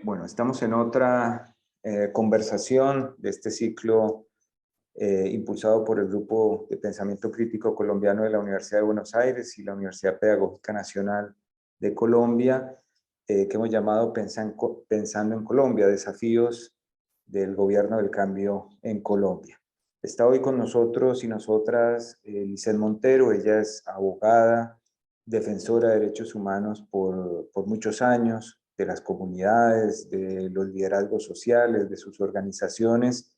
Bueno, estamos en otra conversación de este ciclo impulsado por el Grupo de Pensamiento Crítico Colombiano de la Universidad de Buenos Aires y la Universidad Pedagógica Nacional de Colombia, que hemos llamado Pensando en Colombia, desafíos del gobierno del cambio en Colombia. Está hoy con nosotros y nosotras Lisset Montero. Ella es abogada, defensora de derechos humanos por muchos años, de las comunidades, de los liderazgos sociales, de sus organizaciones,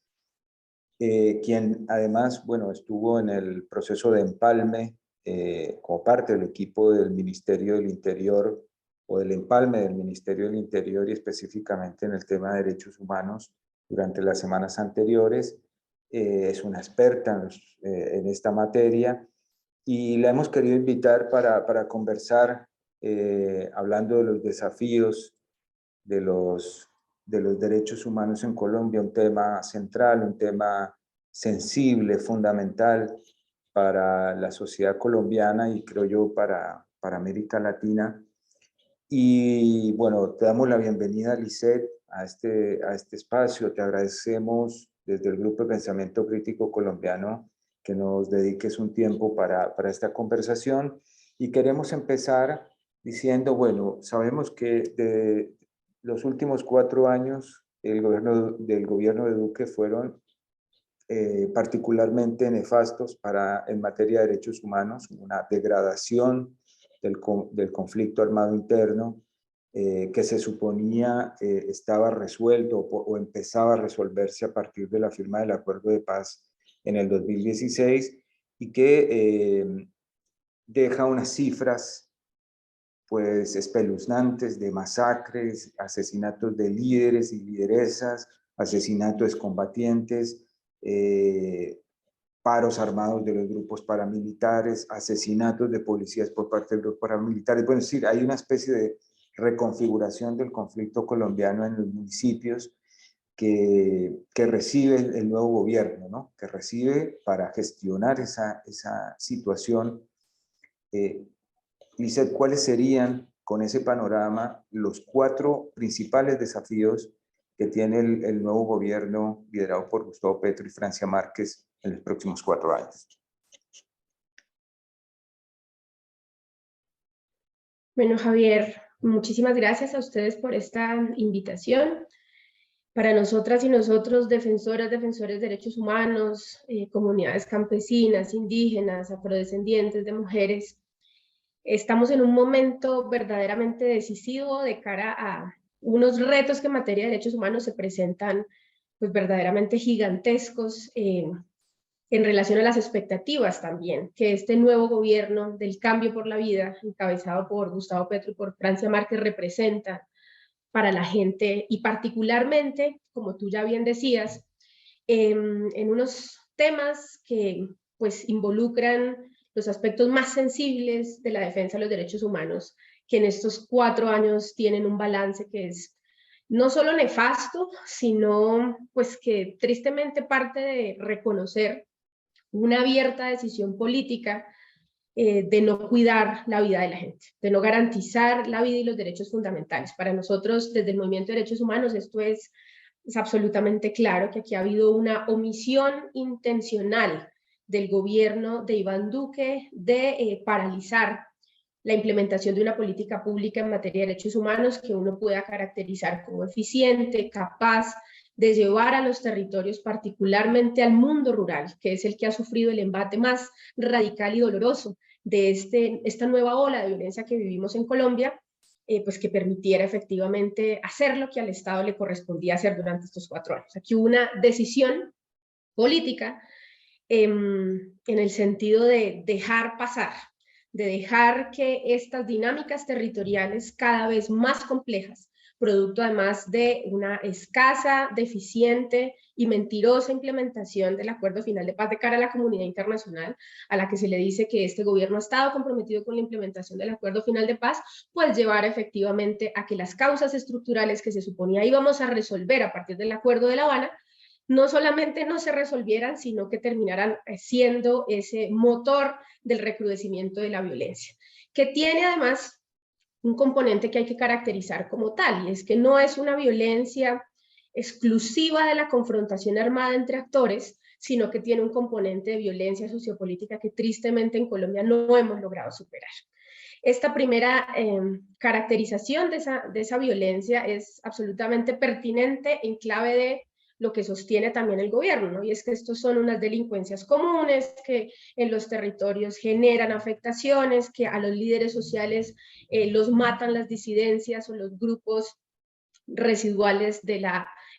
quien además, bueno, estuvo en el proceso de empalme como parte del equipo del Ministerio del Interior o del empalme del Ministerio del Interior y específicamente en el tema de derechos humanos durante las semanas anteriores. Es una experta en esta materia y la hemos querido invitar para conversar hablando de los desafíos de los derechos humanos en Colombia, un tema central, un tema sensible, fundamental para la sociedad colombiana y creo yo para América Latina. Y bueno, te damos la bienvenida, Lisset, a este espacio. Te agradecemos desde el Grupo de Pensamiento Crítico Colombiano que nos dediques un tiempo para esta conversación. Y queremos empezar diciendo, bueno, sabemos que de los últimos 4 años del gobierno de Duque fueron particularmente nefastos en materia de derechos humanos, una degradación del conflicto armado interno que se suponía estaba resuelto o empezaba a resolverse a partir de la firma del acuerdo de paz en el 2016 y que deja unas cifras pues espeluznantes de masacres, asesinatos de líderes y lideresas, asesinatos de combatientes, paros armados de los grupos paramilitares, asesinatos de policías por parte de los paramilitares. Bueno, es decir, hay una especie de reconfiguración del conflicto colombiano en los municipios que recibe el nuevo gobierno, ¿no? Que recibe para gestionar esa situación. Lisset, ¿cuáles serían, con ese panorama, los 4 principales desafíos que tiene el nuevo gobierno liderado por Gustavo Petro y Francia Márquez en los próximos 4 años? Bueno, Javier, muchísimas gracias a ustedes por esta invitación. Para nosotras y nosotros, defensores de derechos humanos, comunidades campesinas, indígenas, afrodescendientes de mujeres, estamos en un momento verdaderamente decisivo de cara a unos retos que en materia de derechos humanos se presentan pues verdaderamente gigantescos en relación a las expectativas también que este nuevo gobierno del cambio por la vida, encabezado por Gustavo Petro y por Francia Márquez, representa para la gente y particularmente, como tú ya bien decías, en unos temas que pues involucran los aspectos más sensibles de la defensa de los derechos humanos, que en estos 4 años tienen un balance que es no solo nefasto, sino pues que tristemente parte de reconocer una abierta decisión política de no cuidar la vida de la gente, de no garantizar la vida y los derechos fundamentales. Para nosotros, desde el Movimiento de Derechos Humanos, esto es absolutamente claro, que aquí ha habido una omisión intencional del gobierno de Iván Duque de paralizar la implementación de una política pública en materia de derechos humanos que uno pueda caracterizar como eficiente, capaz de llevar a los territorios, particularmente al mundo rural, que es el que ha sufrido el embate más radical y doloroso de esta nueva ola de violencia que vivimos en Colombia, pues que permitiera efectivamente hacer lo que al Estado le correspondía hacer durante estos 4 años. Aquí hubo una decisión política en el sentido de dejar pasar, de dejar que estas dinámicas territoriales cada vez más complejas, producto además de una escasa, deficiente y mentirosa implementación del Acuerdo Final de Paz de cara a la comunidad internacional, a la que se le dice que este gobierno ha estado comprometido con la implementación del Acuerdo Final de Paz, pues llevar efectivamente a que las causas estructurales que se suponía íbamos a resolver a partir del Acuerdo de La Habana, no solamente no se resolvieran, sino que terminaran siendo ese motor del recrudecimiento de la violencia, que tiene además un componente que hay que caracterizar como tal, y es que no es una violencia exclusiva de la confrontación armada entre actores, sino que tiene un componente de violencia sociopolítica que tristemente en Colombia no hemos logrado superar. Esta primera caracterización de esa violencia es absolutamente pertinente en clave de lo que sostiene también el gobierno, ¿no? Y es que estos son unas delincuencias comunes que en los territorios generan afectaciones, que a los líderes sociales los matan las disidencias o los grupos residuales de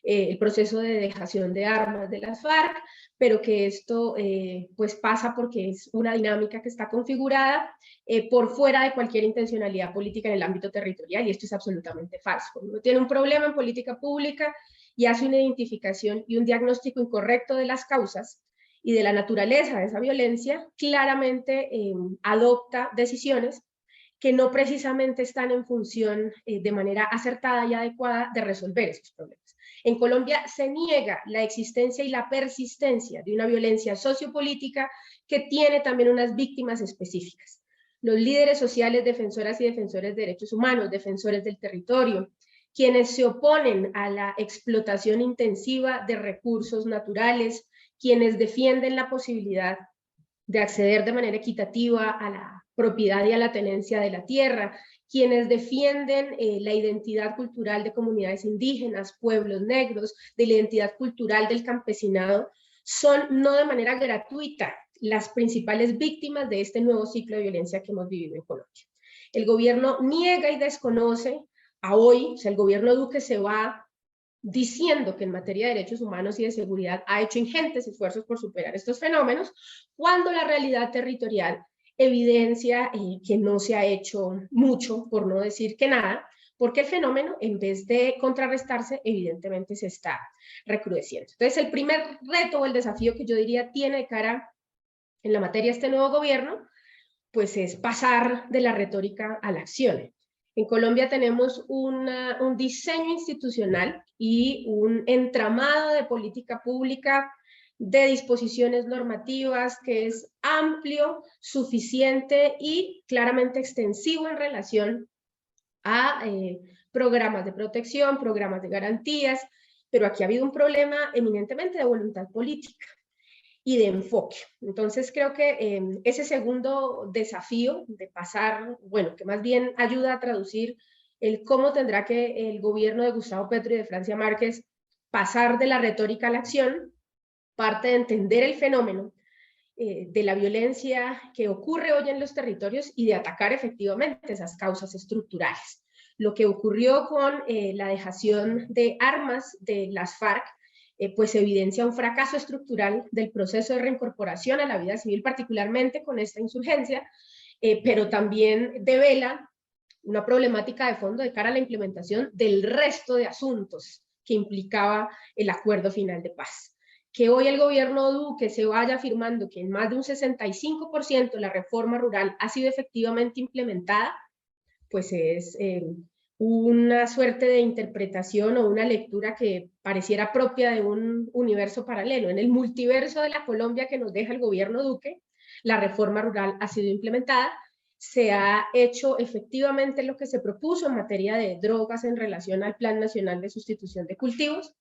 el proceso de dejación de armas de las FARC, pero que esto pues pasa porque es una dinámica que está configurada por fuera de cualquier intencionalidad política en el ámbito territorial, y esto es absolutamente falso. Cuando uno tiene un problema en política pública y hace una identificación y un diagnóstico incorrecto de las causas y de la naturaleza de esa violencia, claramente adopta decisiones que no precisamente están en función de manera acertada y adecuada de resolver esos problemas. En Colombia se niega la existencia y la persistencia de una violencia sociopolítica que tiene también unas víctimas específicas. Los líderes sociales, defensoras y defensores de derechos humanos, defensores del territorio, quienes se oponen a la explotación intensiva de recursos naturales, quienes defienden la posibilidad de acceder de manera equitativa a la propiedad y a la tenencia de la tierra, quienes defienden la identidad cultural de comunidades indígenas, pueblos negros, de la identidad cultural del campesinado, son no de manera gratuita las principales víctimas de este nuevo ciclo de violencia que hemos vivido en Colombia. El gobierno niega y desconoce a hoy, o sea, el gobierno Duque se va diciendo que en materia de derechos humanos y de seguridad ha hecho ingentes esfuerzos por superar estos fenómenos, cuando la realidad territorial evidencia que no se ha hecho mucho, por no decir que nada, porque el fenómeno, en vez de contrarrestarse, evidentemente se está recrudeciendo. Entonces, el primer reto o el desafío que yo diría tiene de cara en la materia este nuevo gobierno, pues es pasar de la retórica a la acción. En Colombia tenemos un diseño institucional y un entramado de política pública, de disposiciones normativas que es amplio, suficiente y claramente extensivo en relación a programas de protección, programas de garantías, pero aquí ha habido un problema eminentemente de voluntad política y de enfoque. Entonces creo que ese segundo desafío de pasar, bueno, que más bien ayuda a traducir el cómo tendrá que el gobierno de Gustavo Petro y de Francia Márquez pasar de la retórica a la acción, parte de entender el fenómeno de la violencia que ocurre hoy en los territorios y de atacar efectivamente esas causas estructurales. Lo que ocurrió con la dejación de armas de las FARC pues evidencia un fracaso estructural del proceso de reincorporación a la vida civil, particularmente con esta insurgencia, pero también devela una problemática de fondo de cara a la implementación del resto de asuntos que implicaba el acuerdo final de paz. Que hoy el gobierno Duque se vaya afirmando que en más de un 65% la reforma rural ha sido efectivamente implementada, pues es una suerte de interpretación o una lectura que pareciera propia de un universo paralelo. En el multiverso de la Colombia que nos deja el gobierno Duque, la reforma rural ha sido implementada, se ha hecho efectivamente lo que se propuso en materia de drogas en relación al Plan Nacional de Sustitución de Cultivos.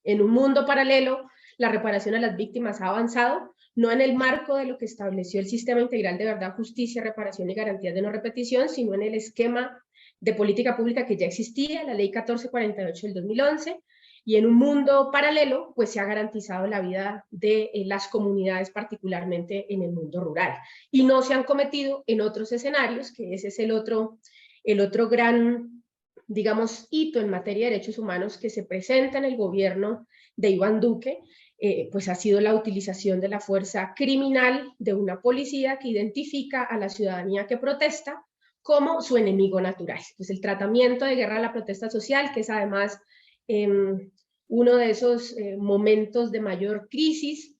En un mundo paralelo, la reparación a las víctimas ha avanzado, no en el marco de lo que estableció el Sistema Integral de Verdad, Justicia, Reparación y Garantías de No Repetición, sino en el esquema de política pública que ya existía, la Ley 1448 del 2011, y en un mundo paralelo, pues se ha garantizado la vida de las comunidades, particularmente en el mundo rural. Y no se han cometido en otros escenarios, que ese es el otro gran, digamos, hito en materia de derechos humanos que se presenta en el gobierno de Iván Duque, pues ha sido la utilización de la fuerza criminal de una policía que identifica a la ciudadanía que protesta como su enemigo natural. Pues el tratamiento de guerra a la protesta social, que es además uno de esos momentos de mayor crisis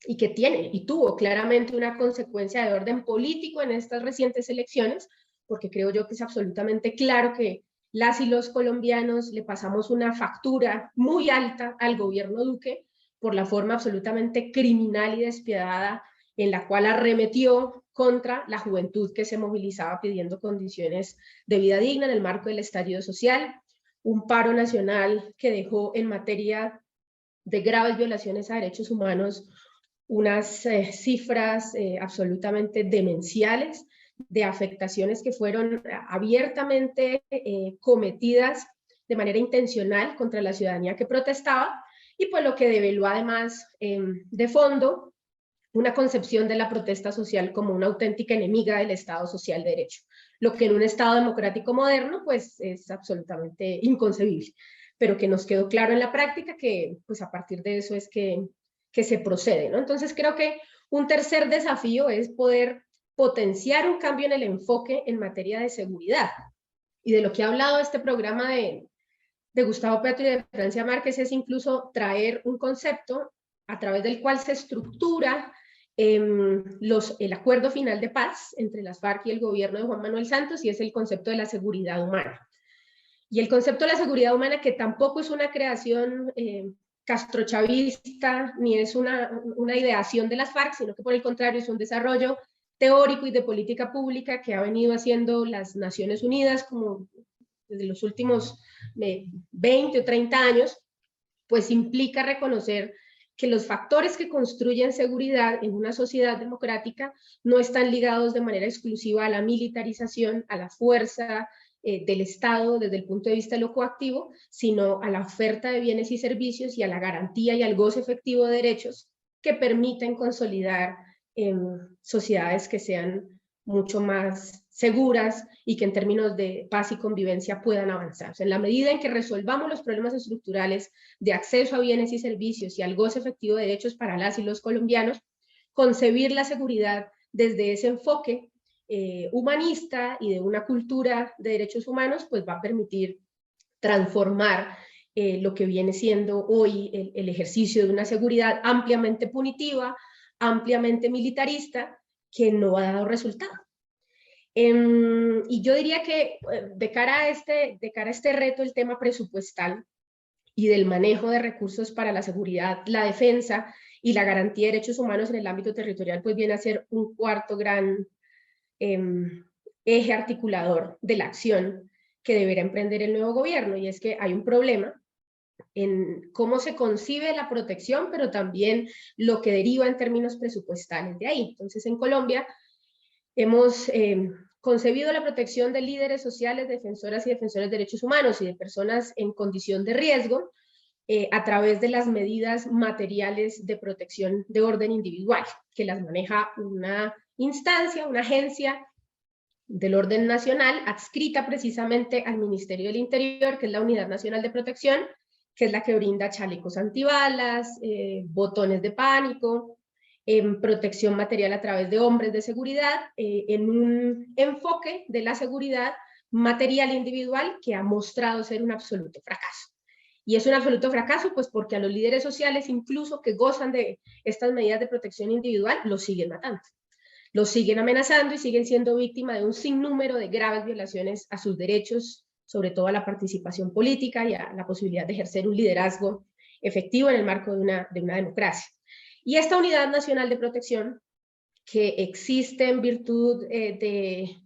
y que tiene y tuvo claramente una consecuencia de orden político en estas recientes elecciones, porque creo yo que es absolutamente claro que las y los colombianos le pasamos una factura muy alta al gobierno Duque por la forma absolutamente criminal y despiadada en la cual arremetió contra la juventud que se movilizaba pidiendo condiciones de vida digna en el marco del estallido social, un paro nacional que dejó en materia de graves violaciones a derechos humanos unas cifras absolutamente demenciales de afectaciones que fueron abiertamente cometidas de manera intencional contra la ciudadanía que protestaba, y pues lo que develó además de fondo una concepción de la protesta social como una auténtica enemiga del Estado social de derecho, lo que en un Estado democrático moderno pues es absolutamente inconcebible, pero que nos quedó claro en la práctica que pues a partir de eso es que se procede, ¿no? Entonces creo que un tercer desafío es poder potenciar un cambio en el enfoque en materia de seguridad. Y de lo que ha hablado este programa de Gustavo Petro y de Francia Márquez es incluso traer un concepto a través del cual se estructura el acuerdo final de paz entre las FARC y el gobierno de Juan Manuel Santos, y es el concepto de la seguridad humana. Y el concepto de la seguridad humana, que tampoco es una creación castrochavista, ni es una ideación de las FARC, sino que por el contrario es un desarrollo teórico y de política pública que ha venido haciendo las Naciones Unidas como desde los últimos 20 o 30 años, pues implica reconocer que los factores que construyen seguridad en una sociedad democrática no están ligados de manera exclusiva a la militarización, a la fuerza del Estado desde el punto de vista de lo coactivo, sino a la oferta de bienes y servicios y a la garantía y al goce efectivo de derechos que permiten consolidar sociedades que sean mucho más seguras y que en términos de paz y convivencia puedan avanzar. O sea, en la medida en que resolvamos los problemas estructurales de acceso a bienes y servicios y al goce efectivo de derechos para las y los colombianos, concebir la seguridad desde ese enfoque humanista y de una cultura de derechos humanos, pues va a permitir transformar lo que viene siendo hoy el ejercicio de una seguridad ampliamente punitiva, ampliamente militarista, que no ha dado resultado. Y yo diría que de cara a este reto, el tema presupuestal y del manejo de recursos para la seguridad, la defensa y la garantía de derechos humanos en el ámbito territorial, pues viene a ser un cuarto gran eje articulador de la acción que deberá emprender el nuevo gobierno, y es que hay un problema en cómo se concibe la protección, pero también lo que deriva en términos presupuestales de ahí. Entonces, en Colombia hemos concebido la protección de líderes sociales, defensoras y defensores de derechos humanos y de personas en condición de riesgo a través de las medidas materiales de protección de orden individual, que las maneja una instancia, una agencia del orden nacional adscrita precisamente al Ministerio del Interior, que es la Unidad Nacional de Protección, que es la que brinda chalecos antibalas, botones de pánico, protección material a través de hombres de seguridad, en un enfoque de la seguridad material individual que ha mostrado ser un absoluto fracaso. Y es un absoluto fracaso pues porque a los líderes sociales, incluso que gozan de estas medidas de protección individual, los siguen matando. Los siguen amenazando y siguen siendo víctimas de un sinnúmero de graves violaciones a sus derechos, sobre todo a la participación política y a la posibilidad de ejercer un liderazgo efectivo en el marco de una democracia. Y esta Unidad Nacional de Protección, que existe en virtud de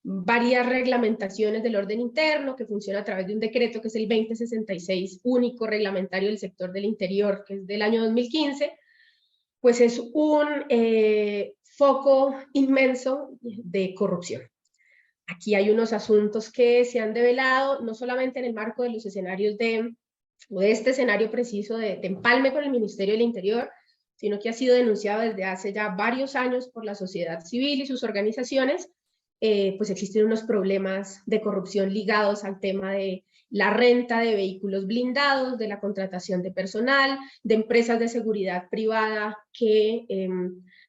varias reglamentaciones del orden interno, que funciona a través de un decreto que es el 2066, único reglamentario del sector del interior, que es del año 2015, pues es un foco inmenso de corrupción. Aquí hay unos asuntos que se han develado, no solamente en el marco de los escenarios de este escenario preciso de empalme con el Ministerio del Interior, sino que ha sido denunciado desde hace ya varios años por la sociedad civil y sus organizaciones. Pues existen unos problemas de corrupción ligados al tema de la renta de vehículos blindados, de la contratación de personal, de empresas de seguridad privada que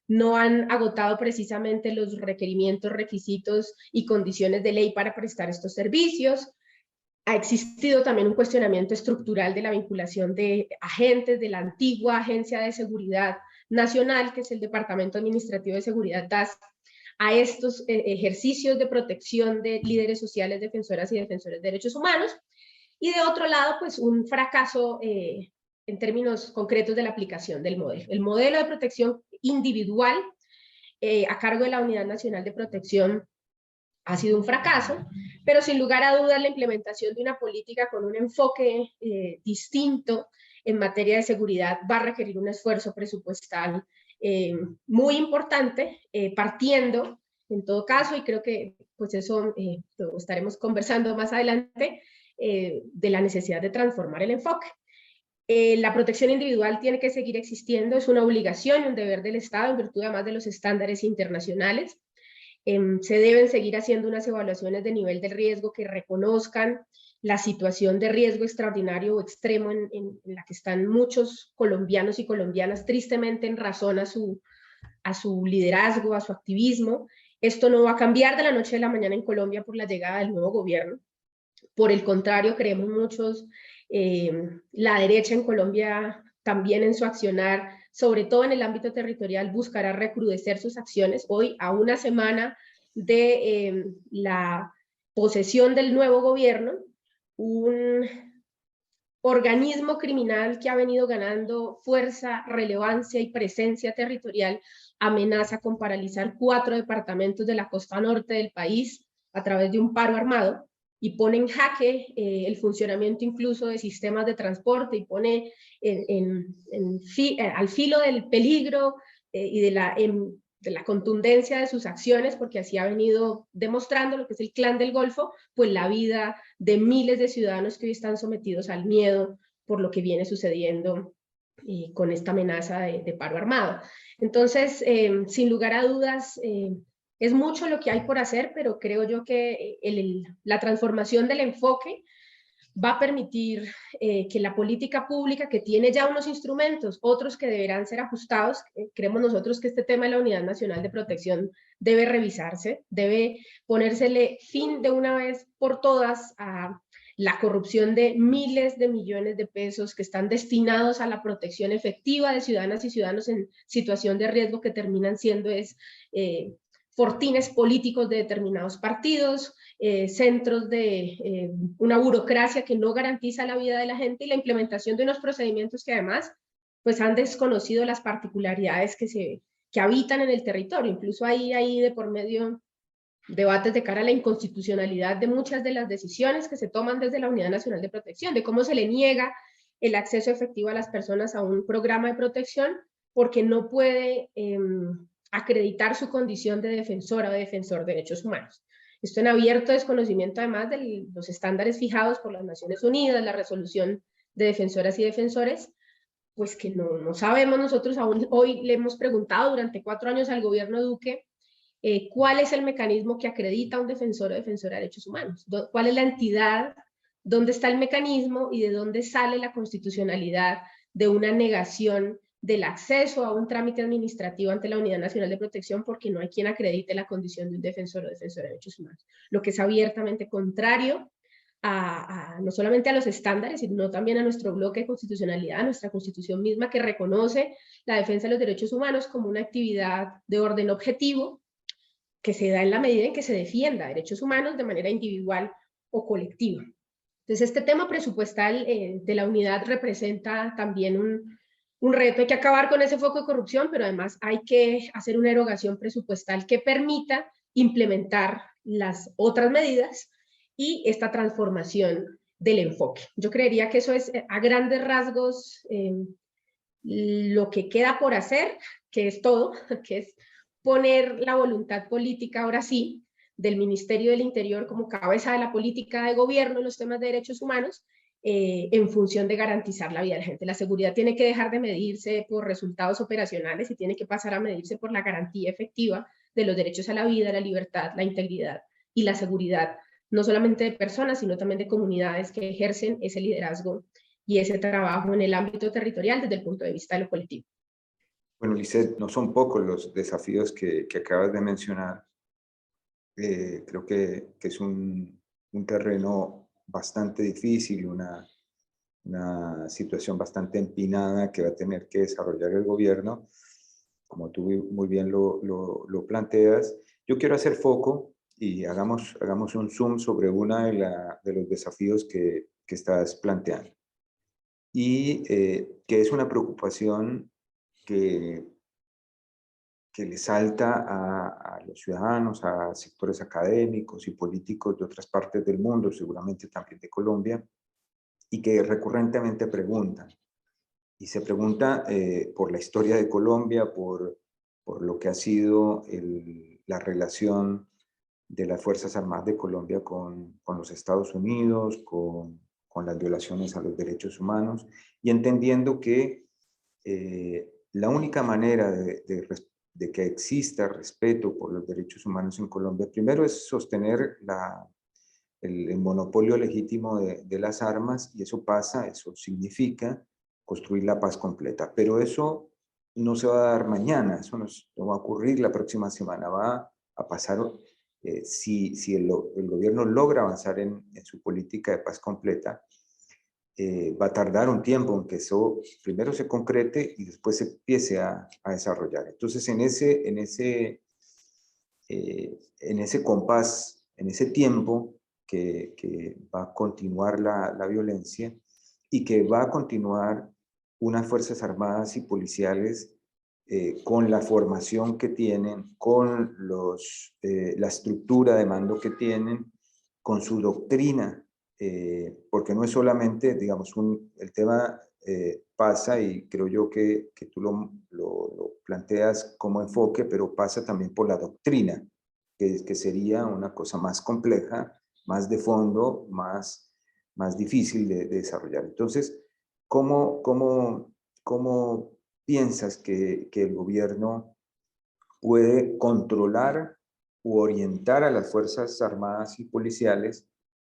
no han agotado precisamente los requerimientos, requisitos y condiciones de ley para prestar estos servicios. Ha existido también un cuestionamiento estructural de la vinculación de agentes de la antigua Agencia de Seguridad Nacional, que es el Departamento Administrativo de Seguridad DAS, a estos ejercicios de protección de líderes sociales, defensoras y defensores de derechos humanos. Y de otro lado, pues un fracaso en términos concretos de la aplicación del modelo. El modelo de protección individual a cargo de la Unidad Nacional de Protección ha sido un fracaso, pero sin lugar a dudas la implementación de una política con un enfoque distinto en materia de seguridad va a requerir un esfuerzo presupuestal muy importante, partiendo, en todo caso, y creo que pues eso lo estaremos conversando más adelante, de la necesidad de transformar el enfoque. La protección individual tiene que seguir existiendo, es una obligación y un deber del Estado en virtud además de los estándares internacionales. Se deben seguir haciendo unas evaluaciones de nivel de riesgo que reconozcan la situación de riesgo extraordinario o extremo en la que están muchos colombianos y colombianas, tristemente en razón a su liderazgo, a su activismo. Esto no va a cambiar de la noche a la mañana en Colombia por la llegada del nuevo gobierno. Por el contrario, creemos muchos, la derecha en Colombia también en su accionar, sobre todo en el ámbito territorial, buscará recrudecer sus acciones. Hoy, a una semana de la posesión del nuevo gobierno, un organismo criminal que ha venido ganando fuerza, relevancia y presencia territorial amenaza con paralizar 4 departamentos de la costa norte del país a través de un paro armado y pone en jaque el funcionamiento incluso de sistemas de transporte y pone al filo del peligro y de la contundencia de sus acciones, porque así ha venido demostrando lo que es el Clan del Golfo, pues la vida de miles de ciudadanos que hoy están sometidos al miedo por lo que viene sucediendo con esta amenaza de paro armado. Entonces, sin lugar a dudas, es mucho lo que hay por hacer, pero creo yo que la transformación del enfoque va a permitir que la política pública, que tiene ya unos instrumentos, otros que deberán ser ajustados, creemos nosotros que este tema de la Unidad Nacional de Protección debe revisarse, debe ponérsele fin de una vez por todas a la corrupción de miles de millones de pesos que están destinados a la protección efectiva de ciudadanas y ciudadanos en situación de riesgo, que terminan siendo fortines políticos de determinados partidos, centros de una burocracia que no garantiza la vida de la gente y la implementación de unos procedimientos que además pues han desconocido las particularidades que habitan en el territorio. Incluso hay de por medio debates de cara a la inconstitucionalidad de muchas de las decisiones que se toman desde la Unidad Nacional de Protección, de cómo se le niega el acceso efectivo a las personas a un programa de protección porque no puede acreditar su condición de defensora o de defensor de derechos humanos. Esto en abierto desconocimiento además de los estándares fijados por las Naciones Unidas, la resolución de defensoras y defensores, pues que no sabemos nosotros aún. Hoy le hemos preguntado durante 4 años al gobierno Duque cuál es el mecanismo que acredita a un defensor o defensora de derechos humanos, cuál es la entidad, dónde está el mecanismo y de dónde sale la constitucionalidad de una negación del acceso a un trámite administrativo ante la Unidad Nacional de Protección porque no hay quien acredite la condición de un defensor o defensora de derechos humanos, lo que es abiertamente contrario no solamente a los estándares, sino también a nuestro bloque de constitucionalidad, a nuestra Constitución misma, que reconoce la defensa de los derechos humanos como una actividad de orden objetivo que se da en la medida en que se defienda derechos humanos de manera individual o colectiva. Entonces, este tema presupuestal de la unidad representa también un reto. Hay que acabar con ese foco de corrupción, pero además hay que hacer una erogación presupuestal que permita implementar las otras medidas y esta transformación del enfoque. Yo creería que eso es a grandes rasgos lo que queda por hacer, que es todo, que es poner la voluntad política, ahora sí, del Ministerio del Interior como cabeza de la política de gobierno en los temas de derechos humanos, en función de garantizar la vida de la gente. La seguridad tiene que dejar de medirse por resultados operacionales y tiene que pasar a medirse por la garantía efectiva de los derechos a la vida, la libertad, la integridad y la seguridad, no solamente de personas, sino también de comunidades que ejercen ese liderazgo y ese trabajo en el ámbito territorial desde el punto de vista de lo colectivo. Bueno, Lisset, no son pocos los desafíos que acabas de mencionar. Creo que es un terreno bastante difícil, una situación bastante empinada que va a tener que desarrollar el gobierno, como tú muy bien lo planteas. Yo quiero hacer foco y hagamos un zoom sobre uno de los desafíos que estás planteando. Y que es una preocupación que que le salta a los ciudadanos, a sectores académicos y políticos de otras partes del mundo, seguramente también de Colombia, y que recurrentemente preguntan. Y se pregunta por la historia de Colombia, por lo que ha sido la relación de las Fuerzas Armadas de Colombia con los Estados Unidos, con las violaciones a los derechos humanos, y entendiendo que la única manera de que exista respeto por los derechos humanos en Colombia, primero es sostener el monopolio legítimo de las armas, y eso significa construir la paz completa. Pero eso no se va a dar mañana, eso no va a ocurrir la próxima semana, va a pasar si el gobierno logra avanzar en su política de paz completa. Va a tardar un tiempo en que eso primero se concrete y después se empiece a desarrollar. Entonces, en ese compás, en ese tiempo que va a continuar la violencia y que va a continuar unas Fuerzas Armadas y policiales con la formación que tienen, con la estructura de mando que tienen, con su doctrina, porque no es solamente, digamos, el tema pasa, y creo yo que tú lo planteas como enfoque, pero pasa también por la doctrina, que sería una cosa más compleja, más de fondo, más difícil de desarrollar. Entonces, ¿cómo piensas que el gobierno puede controlar u orientar a las Fuerzas Armadas y policiales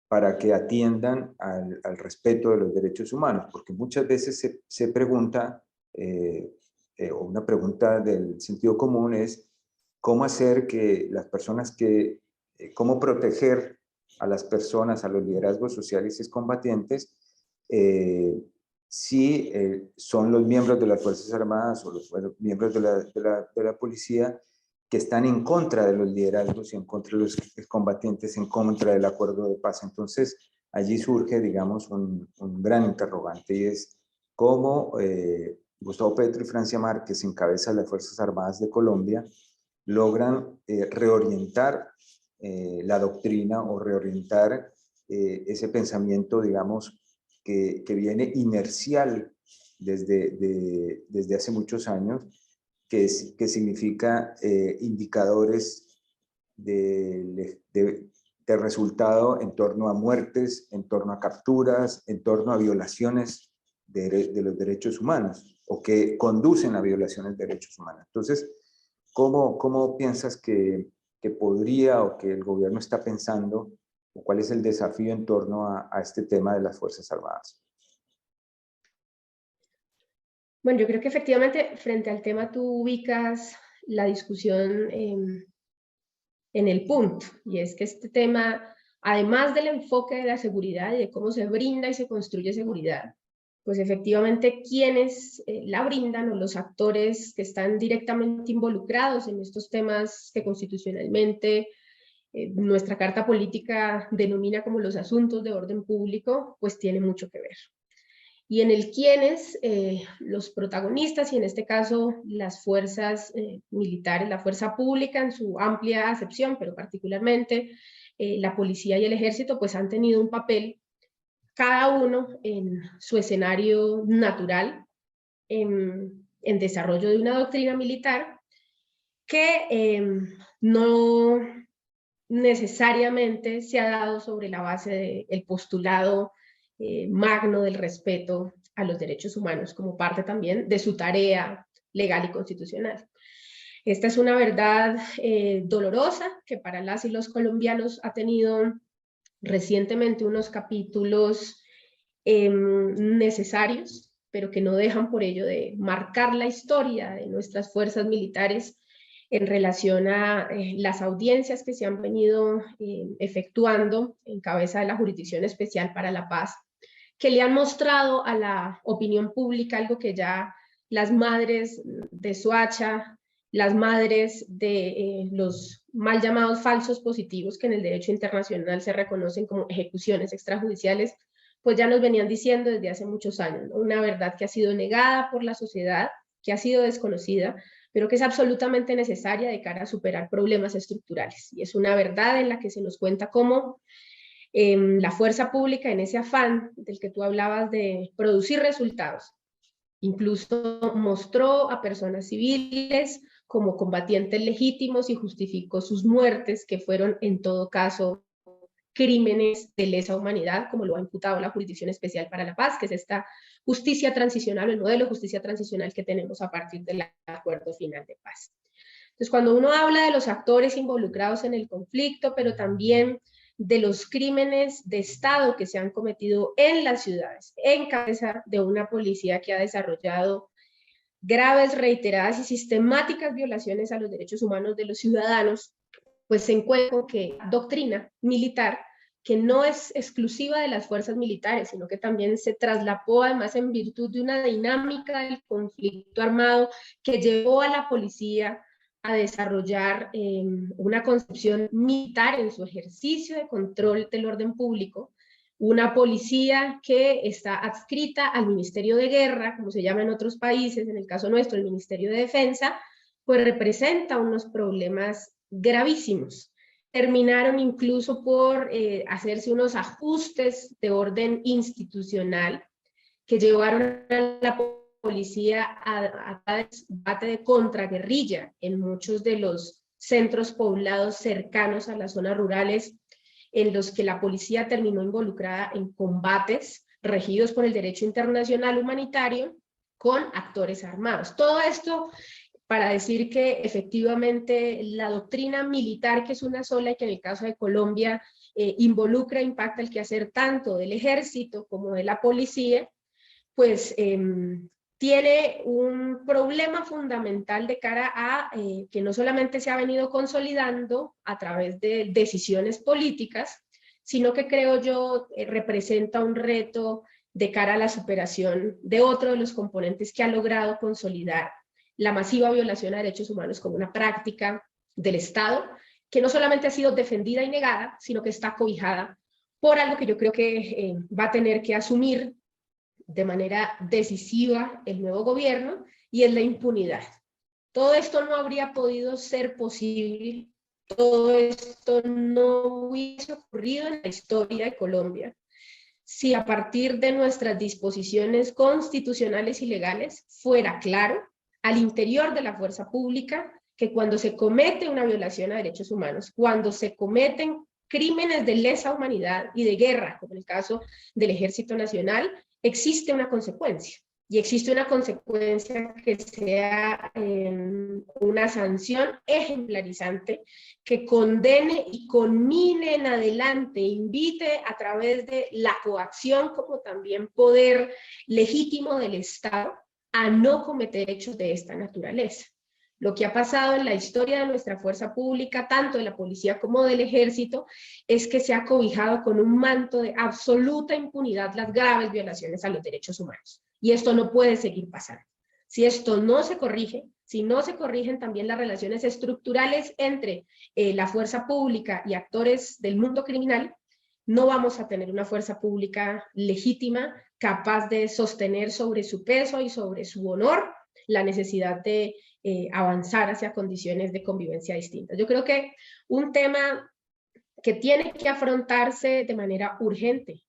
para que atiendan al respeto de los derechos humanos? Porque muchas veces se pregunta, o una pregunta del sentido común es, ¿cómo hacer que las personas cómo proteger a las personas, a los liderazgos sociales y combatientes, si son los miembros de las Fuerzas Armadas o los miembros de la policía que están en contra de los liderazgos y en contra de los combatientes, en contra del acuerdo de paz? Entonces, allí surge, digamos, un gran interrogante, y es cómo Gustavo Petro y Francia Márquez, en cabeza de las Fuerzas Armadas de Colombia, logran reorientar la doctrina o reorientar ese pensamiento, digamos, que viene inercial desde hace muchos años, que significa indicadores de resultado en torno a muertes, en torno a capturas, en torno a violaciones de los derechos humanos, o que conducen a violaciones de derechos humanos. Entonces, ¿cómo piensas que podría, o que el gobierno está pensando, o cuál es el desafío en torno a este tema de las Fuerzas Armadas? Bueno, yo creo que efectivamente frente al tema tú ubicas la discusión en el punto, y es que este tema, además del enfoque de la seguridad y de cómo se brinda y se construye seguridad, pues efectivamente quienes la brindan, o los actores que están directamente involucrados en estos temas que constitucionalmente nuestra carta política denomina como los asuntos de orden público, pues tiene mucho que ver. Y en el quiénes, los protagonistas, y en este caso las fuerzas militares, la fuerza pública en su amplia acepción, pero particularmente la policía y el ejército, pues han tenido un papel, cada uno en su escenario natural, en desarrollo de una doctrina militar que no necesariamente se ha dado sobre la base del postulado magno del respeto a los derechos humanos, como parte también de su tarea legal y constitucional. Esta es una verdad dolorosa, que para las y los colombianos ha tenido recientemente unos capítulos necesarios, pero que no dejan por ello de marcar la historia de nuestras fuerzas militares en relación a las audiencias que se han venido efectuando en cabeza de la Jurisdicción Especial para la Paz, que le han mostrado a la opinión pública algo que ya las madres de Soacha, las madres de los mal llamados falsos positivos, que en el derecho internacional se reconocen como ejecuciones extrajudiciales, pues ya nos venían diciendo desde hace muchos años, ¿no? Una verdad que ha sido negada por la sociedad, que ha sido desconocida, pero que es absolutamente necesaria de cara a superar problemas estructurales. Y es una verdad en la que se nos cuenta cómo la fuerza pública, en ese afán del que tú hablabas de producir resultados, incluso mostró a personas civiles como combatientes legítimos y justificó sus muertes, que fueron en todo caso crímenes de lesa humanidad, como lo ha imputado la Jurisdicción Especial para la Paz, que es esta justicia transicional, el modelo de justicia transicional que tenemos a partir del Acuerdo Final de Paz. Entonces, cuando uno habla de los actores involucrados en el conflicto, pero también de los crímenes de Estado que se han cometido en las ciudades, en cabeza de una policía que ha desarrollado graves, reiteradas y sistemáticas violaciones a los derechos humanos de los ciudadanos, pues se encuentra con que doctrina militar que no es exclusiva de las fuerzas militares, sino que también se traslapó además en virtud de una dinámica del conflicto armado que llevó a la policía a desarrollar una concepción militar en su ejercicio de control del orden público, una policía que está adscrita al Ministerio de Guerra, como se llama en otros países, en el caso nuestro el Ministerio de Defensa, pues representa unos problemas gravísimos. Terminaron incluso por hacerse unos ajustes de orden institucional que llevaron a la policía a debate de contraguerrilla en muchos de los centros poblados cercanos a las zonas rurales, en los que la policía terminó involucrada en combates regidos por el derecho internacional humanitario con actores armados. Todo esto para decir que efectivamente la doctrina militar, que es una sola y que en el caso de Colombia involucra e impacta el quehacer tanto del ejército como de la policía, pues tiene un problema fundamental de cara a que no solamente se ha venido consolidando a través de decisiones políticas, sino que creo yo representa un reto de cara a la superación de otro de los componentes que ha logrado consolidar la masiva violación a derechos humanos como una práctica del Estado, que no solamente ha sido defendida y negada, sino que está cobijada por algo que yo creo que va a tener que asumir de manera decisiva el nuevo gobierno, y es la impunidad. Todo esto no habría podido ser posible, todo esto no hubiese ocurrido en la historia de Colombia si a partir de nuestras disposiciones constitucionales y legales fuera claro al interior de la fuerza pública que cuando se comete una violación a derechos humanos, cuando se cometen crímenes de lesa humanidad y de guerra, como en el caso del Ejército Nacional, existe una consecuencia. Y existe una consecuencia que sea una sanción ejemplarizante que condene y conmine en adelante, invite a través de la coacción como también poder legítimo del Estado a no cometer hechos de esta naturaleza. Lo que ha pasado en la historia de nuestra fuerza pública, tanto de la policía como del ejército, es que se ha cobijado con un manto de absoluta impunidad las graves violaciones a los derechos humanos. Y esto no puede seguir pasando. Si esto no se corrige, si no se corrigen también las relaciones estructurales entre la fuerza pública y actores del mundo criminal, no vamos a tener una fuerza pública legítima, capaz de sostener sobre su peso y sobre su honor la necesidad de avanzar hacia condiciones de convivencia distintas. Yo creo que un tema que tiene que afrontarse de manera urgente,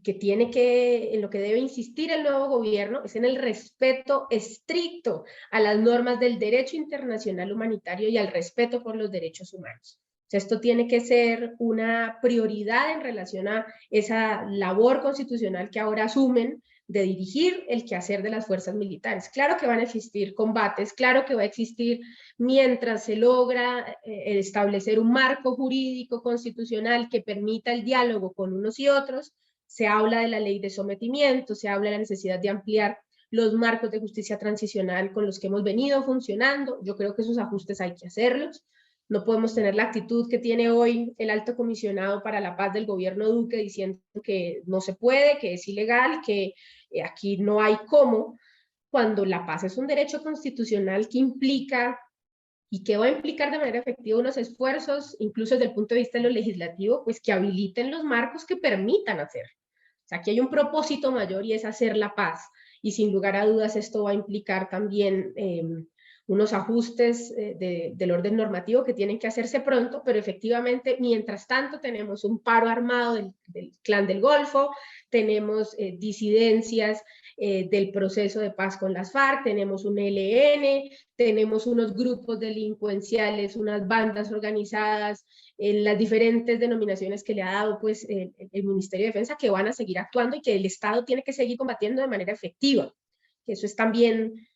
que tiene que, en lo que debe insistir el nuevo gobierno, es en el respeto estricto a las normas del derecho internacional humanitario y al respeto por los derechos humanos. O sea, esto tiene que ser una prioridad en relación a esa labor constitucional que ahora asumen de dirigir el quehacer de las fuerzas militares. Claro que van a existir combates, claro que va a existir mientras se logra establecer un marco jurídico constitucional que permita el diálogo con unos y otros. Se habla de la ley de sometimiento, se habla de la necesidad de ampliar los marcos de justicia transicional con los que hemos venido funcionando. Yo creo que esos ajustes hay que hacerlos. No podemos tener la actitud que tiene hoy el alto comisionado para la paz del gobierno Duque diciendo que no se puede, que es ilegal, que aquí no hay cómo, cuando la paz es un derecho constitucional que implica y que va a implicar de manera efectiva unos esfuerzos, incluso desde el punto de vista de lo legislativo, pues que habiliten los marcos que permitan hacer. O sea, aquí hay un propósito mayor y es hacer la paz. Y sin lugar a dudas esto va a implicar también unos ajustes del orden normativo que tienen que hacerse pronto, pero efectivamente, mientras tanto, tenemos un paro armado del Clan del Golfo, tenemos disidencias del proceso de paz con las FARC, tenemos un ELN, tenemos unos grupos delincuenciales, unas bandas organizadas, en las diferentes denominaciones que le ha dado pues, el Ministerio de Defensa, que van a seguir actuando y que el Estado tiene que seguir combatiendo de manera efectiva. Eso es también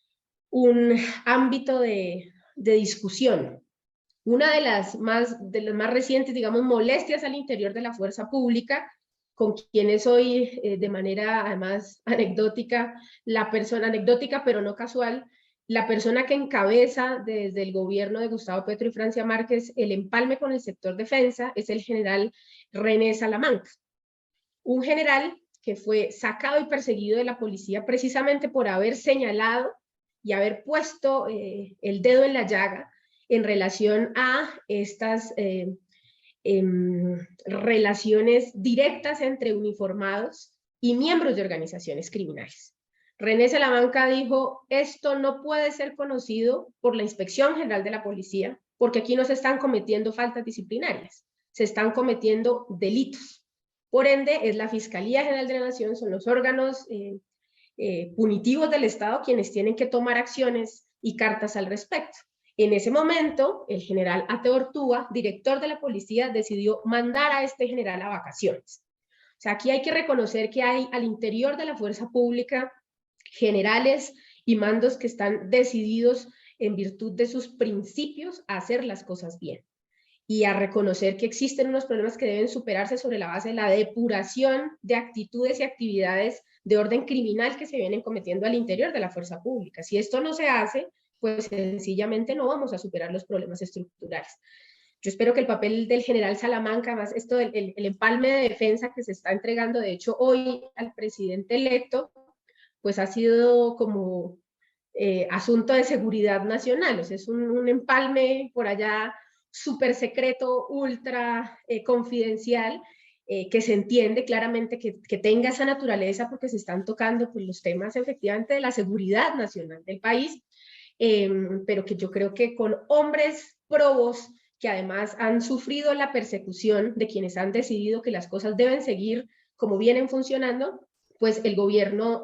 un ámbito de discusión. Una de las más recientes, digamos, molestias al interior de la fuerza pública, con quienes hoy, de manera además anecdótica, pero no casual, la persona que encabeza desde el gobierno de Gustavo Petro y Francia Márquez el empalme con el sector defensa es el general René Salamanca, un general que fue sacado y perseguido de la policía precisamente por haber señalado y haber puesto el dedo en la llaga en relación a estas relaciones directas entre uniformados y miembros de organizaciones criminales. René Salamanca dijo, esto no puede ser conocido por la Inspección General de la Policía, porque aquí no se están cometiendo faltas disciplinarias, se están cometiendo delitos. Por ende, es la Fiscalía General de la Nación, son los órganos punitivos del Estado quienes tienen que tomar acciones y cartas al respecto. En ese momento, el general Ateo Ortúa, director de la policía, decidió mandar a este general a vacaciones. O sea, aquí hay que reconocer que hay al interior de la fuerza pública generales y mandos que están decididos en virtud de sus principios a hacer las cosas bien y a reconocer que existen unos problemas que deben superarse sobre la base de la depuración de actitudes y actividades de orden criminal que se vienen cometiendo al interior de la fuerza pública. Si esto no se hace, pues sencillamente no vamos a superar los problemas estructurales. Yo espero que el papel del general Salamanca, más esto del el empalme de defensa que se está entregando, de hecho, hoy al presidente electo, pues ha sido como asunto de seguridad nacional. O sea, es un empalme por allá súper secreto, ultra confidencial, que se entiende claramente que tenga esa naturaleza porque se están tocando pues, los temas efectivamente de la seguridad nacional del país, pero que yo creo que con hombres probos que además han sufrido la persecución de quienes han decidido que las cosas deben seguir como vienen funcionando, pues el gobierno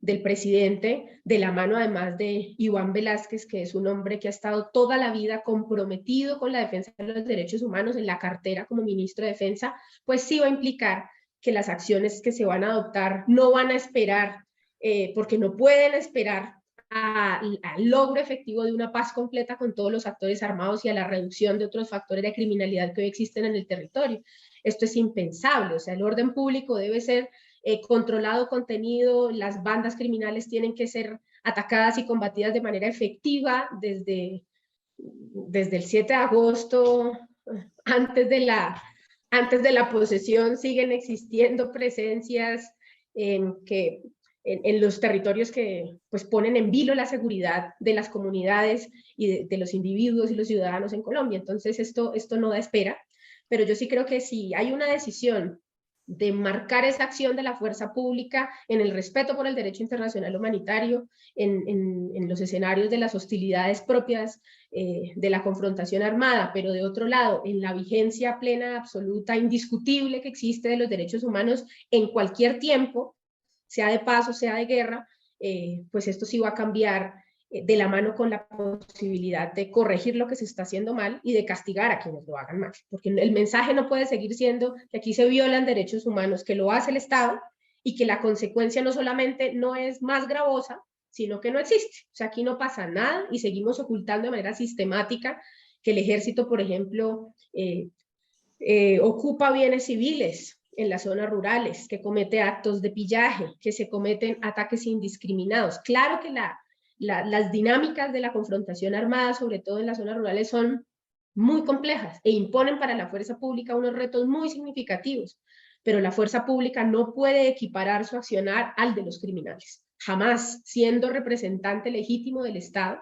del presidente, de la mano además de Iván Velázquez, que es un hombre que ha estado toda la vida comprometido con la defensa de los derechos humanos en la cartera como ministro de Defensa, pues sí va a implicar que las acciones que se van a adoptar no van a esperar, porque no pueden esperar al logro efectivo de una paz completa con todos los actores armados y a la reducción de otros factores de criminalidad que hoy existen en el territorio. Esto es impensable, o sea, el orden público debe ser controlado, contenido, las bandas criminales tienen que ser atacadas y combatidas de manera efectiva desde el 7 de agosto, antes de la posesión, siguen existiendo presencias en los territorios que pues, ponen en vilo la seguridad de las comunidades y de los individuos y los ciudadanos en Colombia. Entonces esto no da espera, pero yo sí creo que si hay una decisión de marcar esa acción de la fuerza pública en el respeto por el derecho internacional humanitario, en los escenarios de las hostilidades propias de la confrontación armada, pero de otro lado, en la vigencia plena, absoluta, indiscutible que existe de los derechos humanos en cualquier tiempo, sea de paz o sea de guerra, pues esto sí va a cambiar de la mano con la posibilidad de corregir lo que se está haciendo mal y de castigar a quienes lo hagan mal. Porque el mensaje no puede seguir siendo que aquí se violan derechos humanos, que lo hace el Estado y que la consecuencia no solamente no es más gravosa, sino que no existe. O sea, aquí no pasa nada y seguimos ocultando de manera sistemática que el ejército, por ejemplo, ocupa bienes civiles en las zonas rurales, que comete actos de pillaje, que se cometen ataques indiscriminados. Claro que las dinámicas de la confrontación armada, sobre todo en las zonas rurales, son muy complejas e imponen para la fuerza pública unos retos muy significativos, pero la fuerza pública no puede equiparar su accionar al de los criminales. Jamás, siendo representante legítimo del Estado,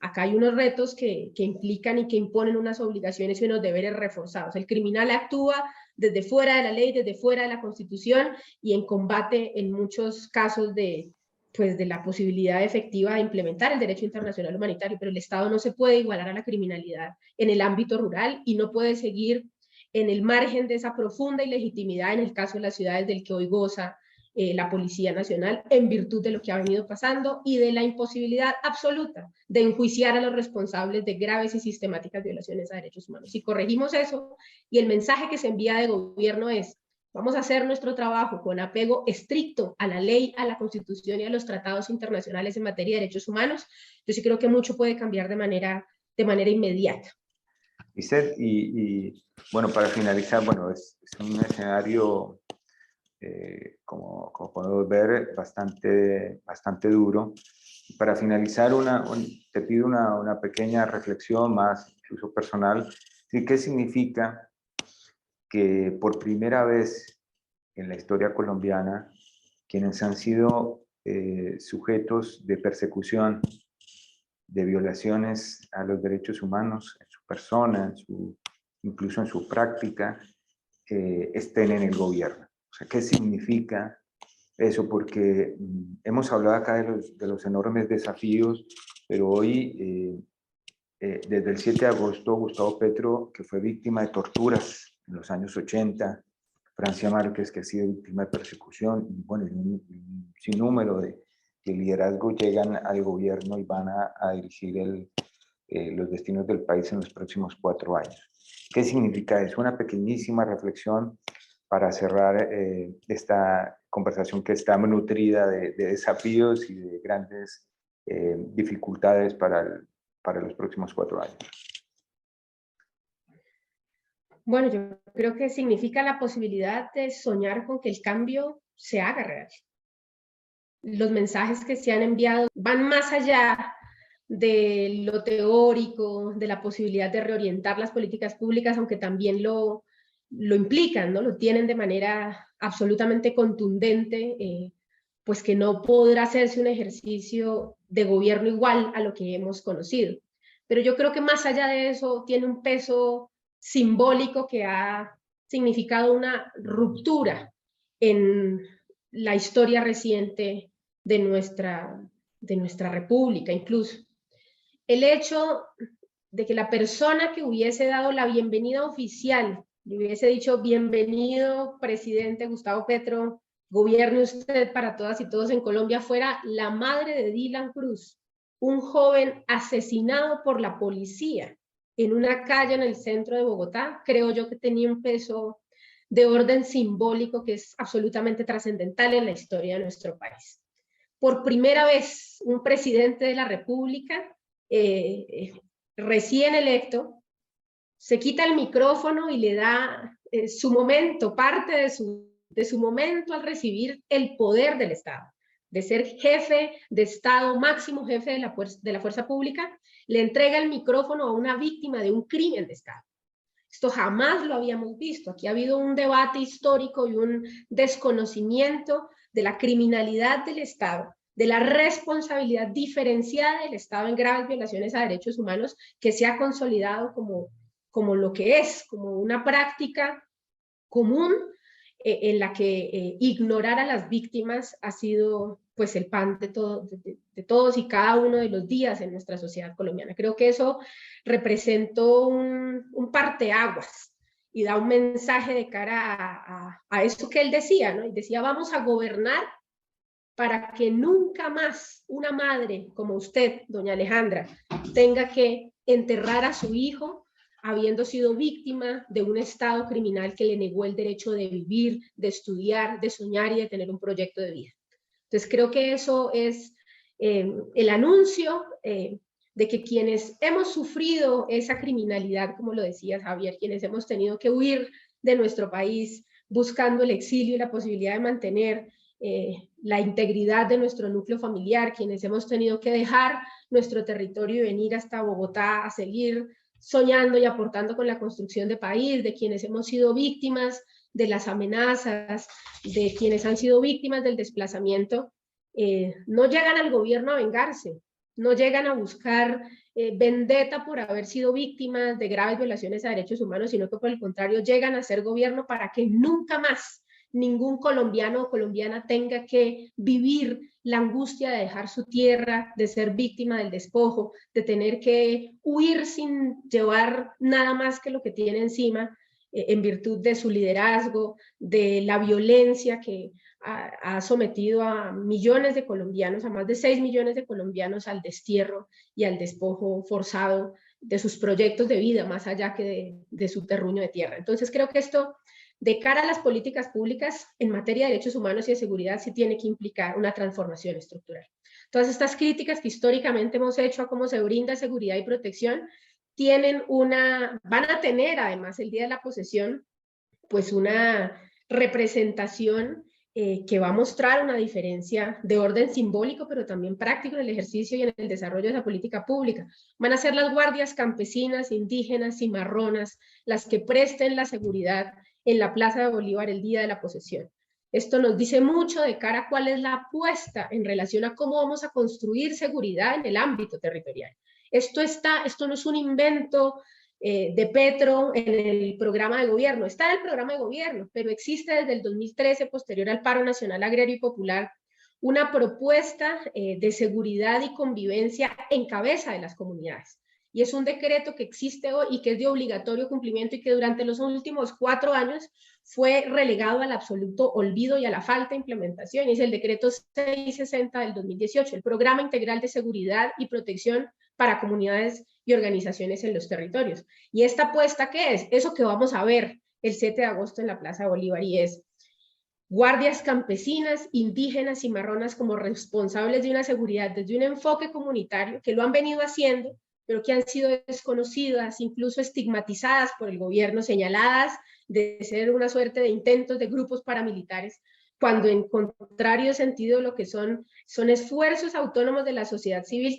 acá hay unos retos que implican y que imponen unas obligaciones y unos deberes reforzados. El criminal actúa desde fuera de la ley, desde fuera de la Constitución y en combate en muchos casos de pues de la posibilidad efectiva de implementar el derecho internacional humanitario, pero el Estado no se puede igualar a la criminalidad en el ámbito rural y no puede seguir en el margen de esa profunda ilegitimidad en el caso de las ciudades del que hoy goza la Policía Nacional en virtud de lo que ha venido pasando y de la imposibilidad absoluta de enjuiciar a los responsables de graves y sistemáticas violaciones a derechos humanos. Si corregimos eso y el mensaje que se envía de gobierno es: vamos a hacer nuestro trabajo con apego estricto a la ley, a la Constitución y a los tratados internacionales en materia de derechos humanos, yo sí creo que mucho puede cambiar de manera inmediata. Y bueno, para finalizar, bueno, es un escenario, como podemos ver, bastante duro. Para finalizar, te pido una pequeña reflexión más, incluso personal. ¿Qué significa que por primera vez en la historia colombiana, quienes han sido sujetos de persecución, de violaciones a los derechos humanos en su persona, incluso en su práctica, estén en el gobierno? O sea, ¿qué significa eso? Porque hemos hablado acá de los enormes desafíos, pero hoy, desde el 7 de agosto, Gustavo Petro, que fue víctima de torturas en los años 80, Francia Márquez, que ha sido víctima de persecución, y bueno, un sinnúmero de liderazgos llegan al gobierno y van a dirigir los destinos del país en los próximos 4 años. ¿Qué significa eso? Una pequeñísima reflexión para cerrar esta conversación que está nutrida de desafíos y de grandes dificultades para los próximos 4 años. Bueno, yo creo que significa la posibilidad de soñar con que el cambio se haga real. Los mensajes que se han enviado van más allá de lo teórico, de la posibilidad de reorientar las políticas públicas, aunque también lo implican, ¿no? Lo tienen de manera absolutamente contundente, pues que no podrá hacerse un ejercicio de gobierno igual a lo que hemos conocido. Pero yo creo que más allá de eso tiene un peso simbólico que ha significado una ruptura en la historia reciente de nuestra república. Incluso el hecho de que la persona que hubiese dado la bienvenida oficial, le hubiese dicho: bienvenido, presidente Gustavo Petro, gobierne usted para todas y todos en Colombia, fuera la madre de Dylan Cruz, un joven asesinado por la policía en una calle en el centro de Bogotá, creo yo que tenía un peso de orden simbólico que es absolutamente trascendental en la historia de nuestro país. Por primera vez, un presidente de la República, recién electo, se quita el micrófono y le da su momento, parte de su momento al recibir el poder del Estado, de ser jefe de Estado, máximo jefe de la fuerza pública, le entrega el micrófono a una víctima de un crimen de Estado. Esto jamás lo habíamos visto. Aquí ha habido un debate histórico y un desconocimiento de la criminalidad del Estado, de la responsabilidad diferenciada del Estado en graves violaciones a derechos humanos, que se ha consolidado como lo que es, como una práctica común en la que ignorar a las víctimas ha sido pues el pan de todos y cada uno de los días en nuestra sociedad colombiana. Creo que eso representó un parteaguas y da un mensaje de cara a eso que él decía, ¿no? Y decía: vamos a gobernar para que nunca más una madre como usted, doña Alejandra, tenga que enterrar a su hijo habiendo sido víctima de un Estado criminal que le negó el derecho de vivir, de estudiar, de soñar y de tener un proyecto de vida. Entonces creo que eso es el anuncio de que quienes hemos sufrido esa criminalidad, como lo decía Javier, quienes hemos tenido que huir de nuestro país buscando el exilio y la posibilidad de mantener la integridad de nuestro núcleo familiar, quienes hemos tenido que dejar nuestro territorio y venir hasta Bogotá a seguir soñando y aportando con la construcción de país, de quienes hemos sido víctimas de las amenazas, de quienes han sido víctimas del desplazamiento, no llegan al gobierno a vengarse, no llegan a buscar vendetta por haber sido víctimas de graves violaciones a derechos humanos, sino que por el contrario llegan a ser gobierno para que nunca más ningún colombiano o colombiana tenga que vivir la angustia de dejar su tierra, de ser víctima del despojo, de tener que huir sin llevar nada más que lo que tiene encima, en virtud de su liderazgo, de la violencia que ha sometido a millones de colombianos, a más de 6 millones de colombianos al destierro y al despojo forzado de sus proyectos de vida, más allá que de su terruño de tierra. Entonces creo que esto, de cara a las políticas públicas en materia de derechos humanos y de seguridad, sí tiene que implicar una transformación estructural. Todas estas críticas que históricamente hemos hecho a cómo se brinda seguridad y protección van a tener además el día de la posesión, pues una representación que va a mostrar una diferencia de orden simbólico, pero también práctico en el ejercicio y en el desarrollo de esa política pública. Van a ser las guardias campesinas, indígenas, cimarronas, las que presten la seguridad en la Plaza de Bolívar el día de la posesión. Esto nos dice mucho de cara a cuál es la apuesta en relación a cómo vamos a construir seguridad en el ámbito territorial. Esto no es un invento de Petro en el programa de gobierno. Está en el programa de gobierno, pero existe desde el 2013, posterior al paro nacional agrario y popular, una propuesta de seguridad y convivencia en cabeza de las comunidades. Y es un decreto que existe hoy y que es de obligatorio cumplimiento y que durante los últimos 4 años fue relegado al absoluto olvido y a la falta de implementación. Y es el decreto 660 del 2018, el Programa Integral de Seguridad y Protección para Comunidades y Organizaciones en los Territorios. ¿Y esta apuesta qué es? Eso que vamos a ver el 7 de agosto en la Plaza Bolívar, y es guardias campesinas, indígenas y marronas como responsables de una seguridad desde un enfoque comunitario, que lo han venido haciendo, pero que han sido desconocidas, incluso estigmatizadas por el gobierno, señaladas de ser una suerte de intentos de grupos paramilitares, cuando en contrario sentido lo que son esfuerzos autónomos de la sociedad civil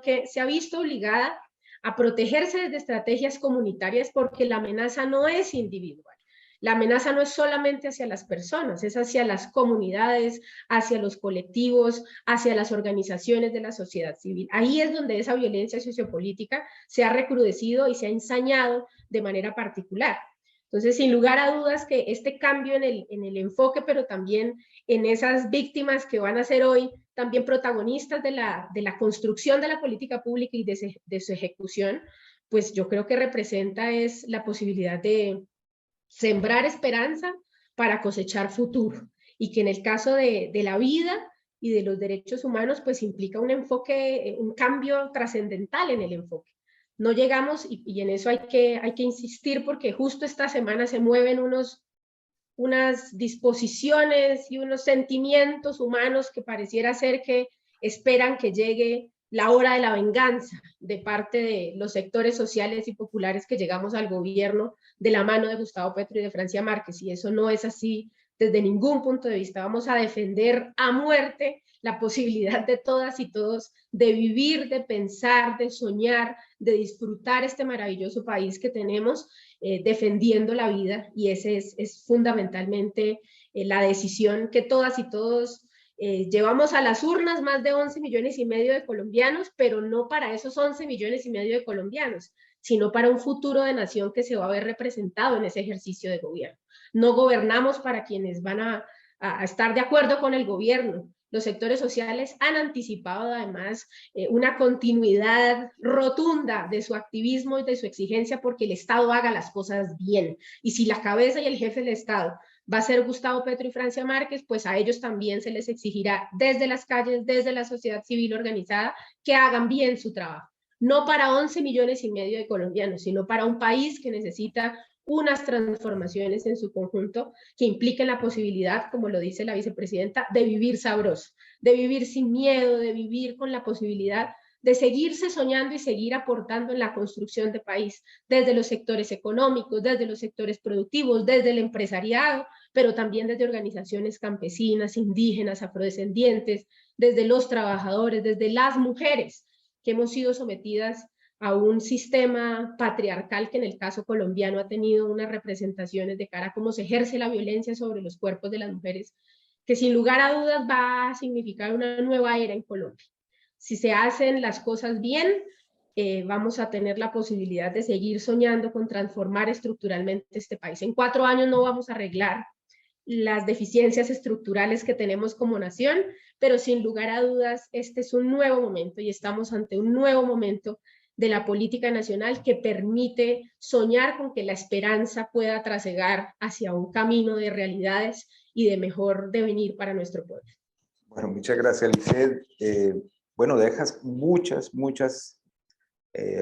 que se ha visto obligada a protegerse desde estrategias comunitarias, porque la amenaza no es individual. La amenaza no es solamente hacia las personas, es hacia las comunidades, hacia los colectivos, hacia las organizaciones de la sociedad civil. Ahí es donde esa violencia sociopolítica se ha recrudecido y se ha ensañado de manera particular. Entonces, sin lugar a dudas que este cambio en el enfoque, pero también en esas víctimas que van a ser hoy también protagonistas de la construcción de la política pública y de su ejecución, pues yo creo que representa es la posibilidad de sembrar esperanza para cosechar futuro, y que en el caso de la vida y de los derechos humanos, pues implica un enfoque, un cambio trascendental en el enfoque. No llegamos, y en eso hay que insistir, porque justo esta semana se mueven unas disposiciones y unos sentimientos humanos que pareciera ser que esperan que llegue la hora de la venganza de parte de los sectores sociales y populares que llegamos al gobierno de la mano de Gustavo Petro y de Francia Márquez, y eso no es así desde ningún punto de vista. Vamos a defender a muerte la posibilidad de todas y todos de vivir, de pensar, de soñar, de disfrutar este maravilloso país que tenemos, defendiendo la vida, y ese es fundamentalmente la decisión que todas y todos llevamos a las urnas. Más de 11 millones y medio de colombianos, pero no para esos 11 millones y medio de colombianos, sino para un futuro de nación que se va a ver representado en ese ejercicio de gobierno. No gobernamos para quienes van a estar de acuerdo con el gobierno. Los sectores sociales han anticipado además una continuidad rotunda de su activismo y de su exigencia porque el Estado haga las cosas bien. Y si la cabeza y el jefe del Estado va a ser Gustavo Petro y Francia Márquez, pues a ellos también se les exigirá desde las calles, desde la sociedad civil organizada, que hagan bien su trabajo. No para 11 millones y medio de colombianos, sino para un país que necesita unas transformaciones en su conjunto que impliquen la posibilidad, como lo dice la vicepresidenta, de vivir sabroso, de vivir sin miedo, de vivir con la posibilidad de seguirse soñando y seguir aportando en la construcción de país, desde los sectores económicos, desde los sectores productivos, desde el empresariado, pero también desde organizaciones campesinas, indígenas, afrodescendientes, desde los trabajadores, desde las mujeres que hemos sido sometidas a un sistema patriarcal que en el caso colombiano ha tenido unas representaciones de cara a cómo se ejerce la violencia sobre los cuerpos de las mujeres, que sin lugar a dudas va a significar una nueva era en Colombia. Si se hacen las cosas bien, vamos a tener la posibilidad de seguir soñando con transformar estructuralmente este país. En 4 años no vamos a arreglar las deficiencias estructurales que tenemos como nación, pero sin lugar a dudas este es un nuevo momento y estamos ante un nuevo momento de la política nacional que permite soñar con que la esperanza pueda trasegar hacia un camino de realidades y de mejor devenir para nuestro pueblo. Bueno, muchas gracias, Lisset. Bueno, dejas muchas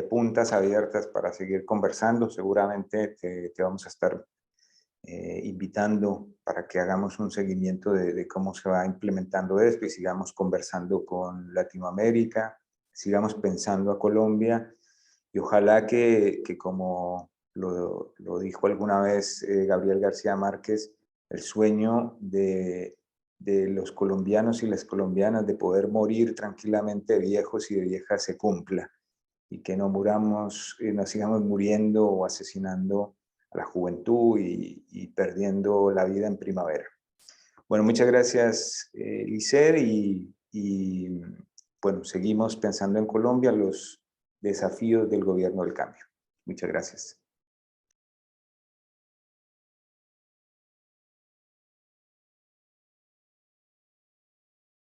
puntas abiertas para seguir conversando. Seguramente te vamos a estar invitando para que hagamos un seguimiento de cómo se va implementando esto y sigamos conversando con Latinoamérica, sigamos pensando a Colombia y ojalá que como lo dijo alguna vez Gabriel García Márquez, el sueño de los colombianos y las colombianas de poder morir tranquilamente viejos y de viejas se cumpla y que no muramos, nos sigamos muriendo o asesinando a la juventud y perdiendo la vida en primavera. Bueno, muchas gracias, Lisset, y bueno, seguimos pensando en Colombia los desafíos del gobierno del cambio. Muchas gracias.